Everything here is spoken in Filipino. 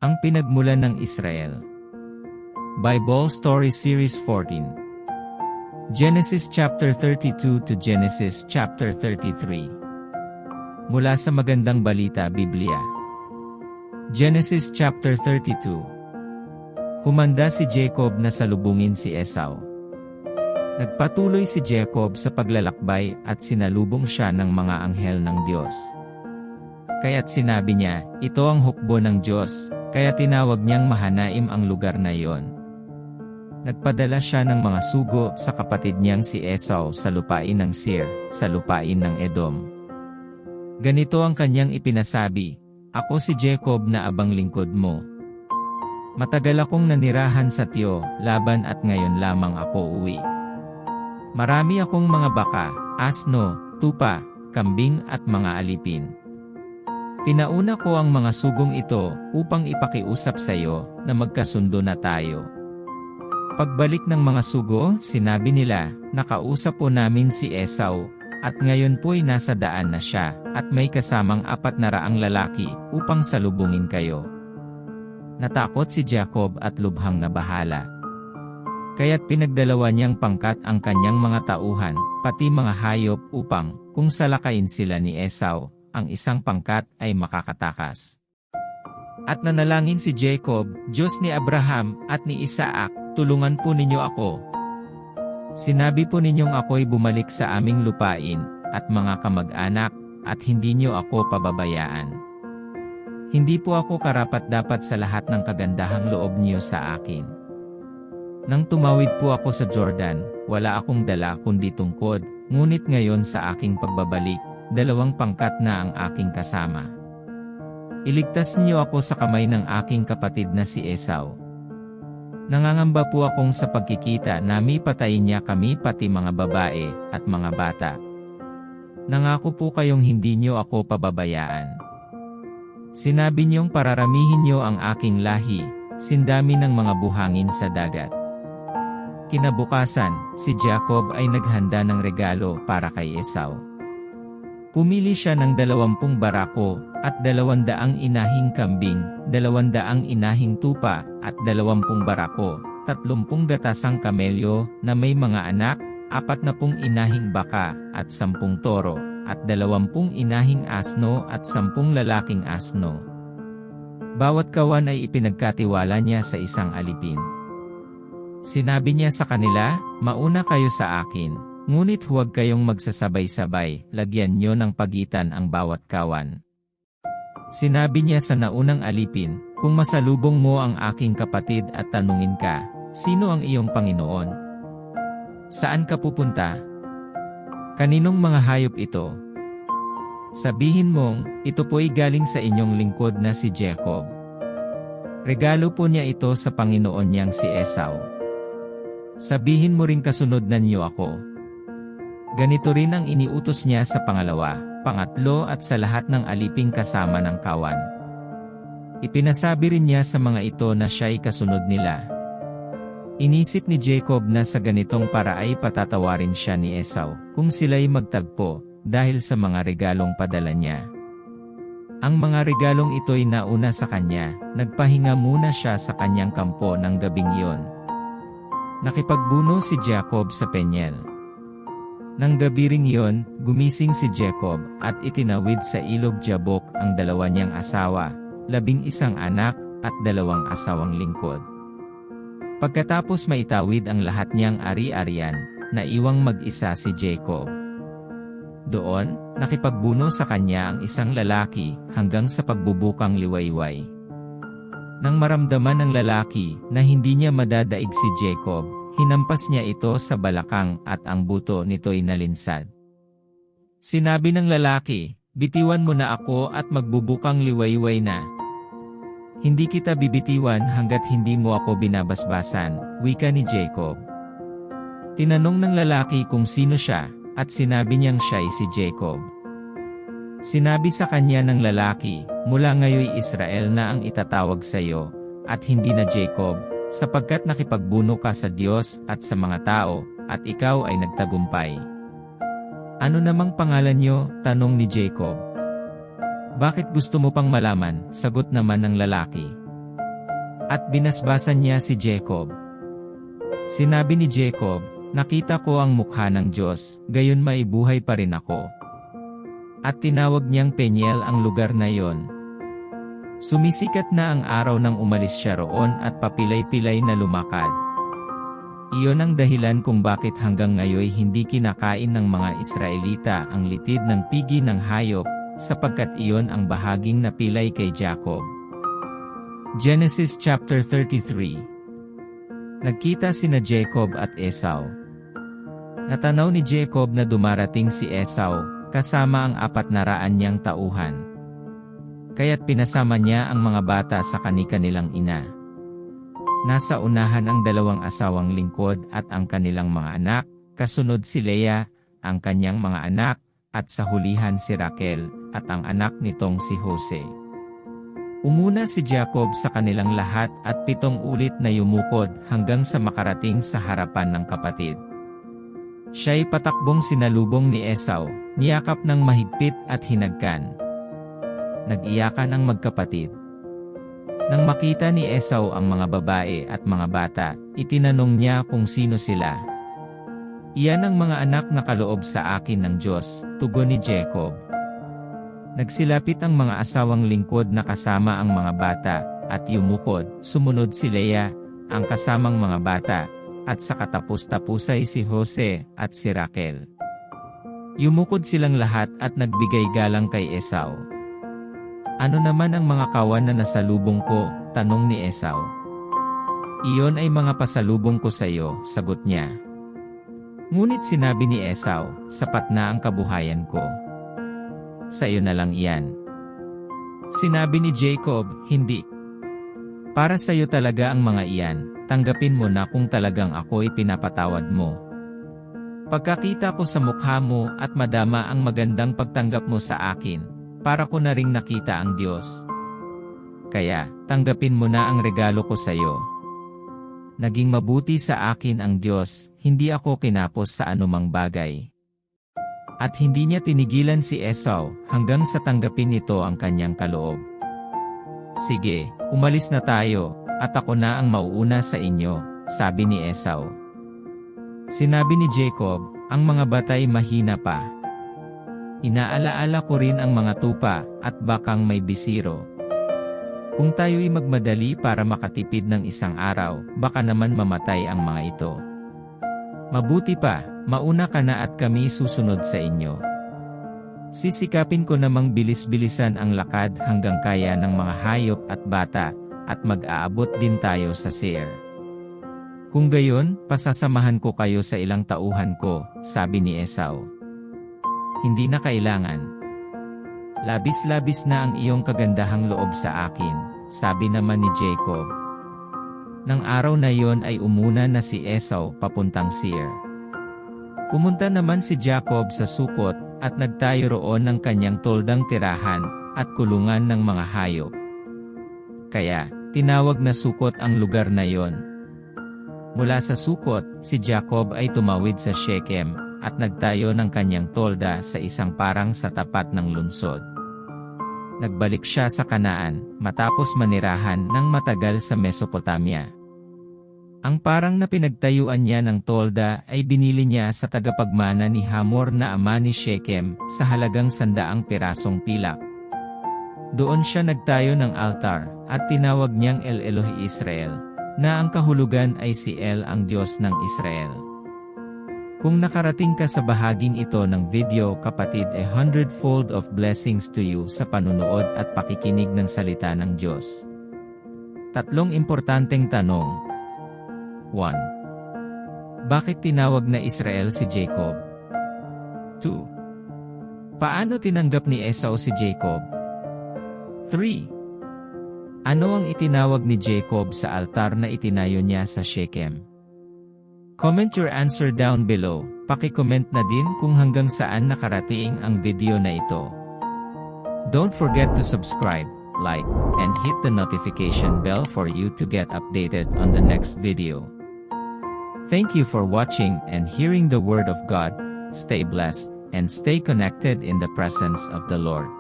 Ang pinagmulan ng Israel. Bible Story Series 14. Genesis chapter 32 to Genesis chapter 33. Mula sa Magandang Balita Biblia. Genesis chapter 32. Humanda si Jacob na salubungin si Esau. Nagpatuloy si Jacob sa paglalakbay at sinalubong siya ng mga anghel ng Diyos. Kaya't sinabi niya, ito ang hukbo ng Diyos, kaya tinawag niyang Mahanaim ang lugar na iyon. Nagpadala siya ng mga sugo sa kapatid niyang si Esau sa lupain ng Seir, sa lupain ng Edom. Ganito ang kanyang ipinasabi, ako si Jacob na abang lingkod mo. Matagal akong nanirahan sa tiyo, Laban at ngayon lamang ako uwi. Marami akong mga baka, asno, tupa, kambing at mga alipin. Pinauna ko ang mga sugong ito upang ipakiusap sa iyo na magkasundo na tayo. Pagbalik ng mga sugo, sinabi nila, nakausap po namin si Esau, at ngayon po'y nasa daan na siya, at may kasamang 400 lalaki upang salubungin kayo. Natakot si Jacob at lubhang nabahala. Kaya't pinagdalawa niyang pangkat ang kanyang mga tauhan, pati mga hayop upang, kung salakayin sila ni Esau, ang isang pangkat ay makakatakas. At nanalangin si Jacob, Diyos ni Abraham at ni Isaac, tulungan po ninyo ako. Sinabi po ninyong ako'y bumalik sa aming lupain, at mga kamag-anak, at hindi niyo ako pababayaan. Hindi po ako karapat-dapat sa lahat ng kagandahang loob niyo sa akin. Nang tumawid po ako sa Jordan, wala akong dala kundi tungkod, ngunit ngayon sa aking pagbabalik, 2 pangkat na ang aking kasama. Iligtas niyo ako sa kamay ng aking kapatid na si Esau. Nangangamba po akong sa pagkikita na patayin niya kami pati mga babae at mga bata. Nangako po kayong hindi niyo ako pababayaan. Sinabi niyong pararamihin niyo ang aking lahi, sindami ng mga buhangin sa dagat. Kinabukasan, si Jacob ay naghanda ng regalo para kay Esau. Pumili siya ng 20 barako, at 200 inahing kambing, 200 inahing tupa, at 20 barako, 30 gatasang kamelyo, na may mga anak, 40 inahing baka, at 10 toro, at 20 inahing asno at 10 lalaking asno. Bawat kawan ay ipinagkatiwala niya sa isang alipin. Sinabi niya sa kanila, mauna kayo sa akin. Ngunit huwag kayong magsasabay-sabay, lagyan nyo ng pagitan ang bawat kawan. Sinabi niya sa naunang alipin, kung masalubong mo ang aking kapatid at tanungin ka, sino ang iyong Panginoon? Saan ka pupunta? Kaninong mga hayop ito? Sabihin mong, ito po'y galing sa inyong lingkod na si Jacob. Regalo po niya ito sa Panginoon niyang si Esau. Sabihin mo rin kasunod na niyo ako. Ganito rin ang iniutos niya sa pangalawa, pangatlo at sa lahat ng aliping kasama ng kawan. Ipinasabi rin niya sa mga ito na siya'y kasunod nila. Inisip ni Jacob na sa ganitong paraay patatawarin siya ni Esau, kung sila'y magtagpo, dahil sa mga regalong padala niya. Ang mga regalong ito'y nauna sa kanya, nagpahinga muna siya sa kanyang kampo ng gabing iyon. Nakipagbuno si Jacob sa Peniel. Nang gabi ring iyon, gumising si Jacob, at itinawid sa ilog Jabok ang 2 niyang asawa, 11 anak, at 2 asawang lingkod. Pagkatapos maitawid ang lahat niyang ari-arian, naiwang mag-isa si Jacob. Doon, nakipagbuno sa kanya ang isang lalaki, hanggang sa pagbubukang liwayway. Nang maramdaman ng lalaki, na hindi niya madadaig si Jacob, hinampas niya ito sa balakang at ang buto nito'y nalinsad. Sinabi ng lalaki, bitiwan mo na ako at magbubukang liwayway na. Hindi kita bibitiwan hanggat hindi mo ako binabasbasan, wika ni Jacob. Tinanong ng lalaki kung sino siya, at sinabi niyang siya'y si Jacob. Sinabi sa kanya ng lalaki, mula ngayoy Israel na ang itatawag sa iyo, at hindi na Jacob, sapagkat nakipagbuno ka sa Diyos at sa mga tao, at ikaw ay nagtagumpay. Ano namang pangalan niyo? Tanong ni Jacob. Bakit gusto mo pang malaman? Sagot naman ng lalaki. At binasbasan niya si Jacob. Sinabi ni Jacob, "Nakita ko ang mukha ng Diyos, gayon maibuhay pa rin ako." At tinawag niyang Peniel ang lugar na iyon. Sumisikat na ang araw nang umalis siya roon at papilay-pilay na lumakad. Iyon ang dahilan kung bakit hanggang ngayon hindi kinakain ng mga Israelita ang litid ng pigi ng hayop, sapagkat iyon ang bahaging napilay kay Jacob. Genesis chapter 33. Nagkita sina Jacob at Esau. Natanaw ni Jacob na dumarating si Esau, kasama ang 400 niyang tauhan. Kaya't pinasama niya ang mga bata sa kani-kanilang ina. Nasa unahan ang 2 asawang lingkod at ang kanilang mga anak, kasunod si Leah, ang kanyang mga anak, at sa hulihan si Raquel, at ang anak nitong si Jose. Umuna si Jacob sa kanilang lahat at 7 ulit na yumukod hanggang sa makarating sa harapan ng kapatid. Siya'y patakbong sinalubong ni Esau, niyakap ng mahigpit at hinagkan. Nag-iyakan ang magkapatid. Nang makita ni Esau ang mga babae at mga bata, itinanong niya kung sino sila. "Iyan ang mga anak na kaloob sa akin ng Diyos," tugon ni Jacob. Nagsilapit ang mga asawang lingkod na kasama ang mga bata, at yumukod, sumunod si Leah, ang kasamang mga bata, at sa katapus-tapusay si Jose at si Raquel. Yumukod silang lahat at nagbigay galang kay Esau. "Ano naman ang mga kawan na nasalubong ko?" tanong ni Esau. "Iyon ay mga pasalubong ko sa iyo," sagot niya. Ngunit sinabi ni Esau, "Sapat na ang kabuhayan ko. Sa iyo na lang iyan." Sinabi ni Jacob, "Hindi. Para sa iyo talaga ang mga iyan, tanggapin mo na kung talagang ako'y pinapatawad mo. Pagkakita ko sa mukha mo at madama ang magandang pagtanggap mo sa akin, para ko na ring nakita ang Diyos. Kaya, tanggapin mo na ang regalo ko sa iyo." Naging mabuti sa akin ang Diyos, hindi ako kinapos sa anumang bagay. At hindi niya tinigilan si Esau, hanggang sa tanggapin nito ang kanyang kaloob. "Sige, umalis na tayo, at ako na ang mauuna sa inyo," sabi ni Esau. Sinabi ni Jacob, "Ang mga batay mahina pa. Inaalaala ko rin ang mga tupa, at bakang may bisiro. Kung tayo'y magmadali para makatipid ng isang araw, baka naman mamatay ang mga ito. Mabuti pa, mauna ka na at kami susunod sa inyo. Sisikapin ko namang bilis-bilisan ang lakad hanggang kaya ng mga hayop at bata, at mag-aabot din tayo sa Seir. Kung gayon, pasasamahan ko kayo sa ilang tauhan ko," sabi ni Esau. "Hindi na kailangan. Labis-labis na ang iyong kagandahang loob sa akin," sabi naman ni Jacob. Nang araw na iyon ay umuna na si Esau papuntang Seir. Pumunta naman si Jacob sa Sukot, at nagtayo roon ng kanyang toldang tirahan, at kulungan ng mga hayop. Kaya, tinawag na Sukot ang lugar na iyon. Mula sa Sukot, si Jacob ay tumawid sa Shechem, at nagtayo ng kanyang tolda sa isang parang sa tapat ng lungsod. Nagbalik siya sa Kanaan, matapos manirahan ng matagal sa Mesopotamia. Ang parang na pinagtayuan niya ng tolda ay binili niya sa tagapagmana ni Hamor na ama ni Shechem, sa halagang 100 pirasong pilak. Doon siya nagtayo ng altar, at tinawag niyang El Elohe Israel, na ang kahulugan ay si El ang Diyos ng Israel. Kung nakarating ka sa bahaging ito ng video kapatid, 100-fold of blessings to you sa panunood at pakikinig ng salita ng Diyos. 3 importanteng tanong. 1. Bakit tinawag na Israel si Jacob? 2. Paano tinanggap ni Esau si Jacob? 3. Ano ang itinawag ni Jacob sa altar na itinayo niya sa Shechem? Comment your answer down below. Paki-comment na din kung hanggang saan nakarating ang video na ito. Don't forget to subscribe, like, and hit the notification bell for you to get updated on the next video. Thank you for watching and hearing the Word of God. Stay blessed, and stay connected in the presence of the Lord.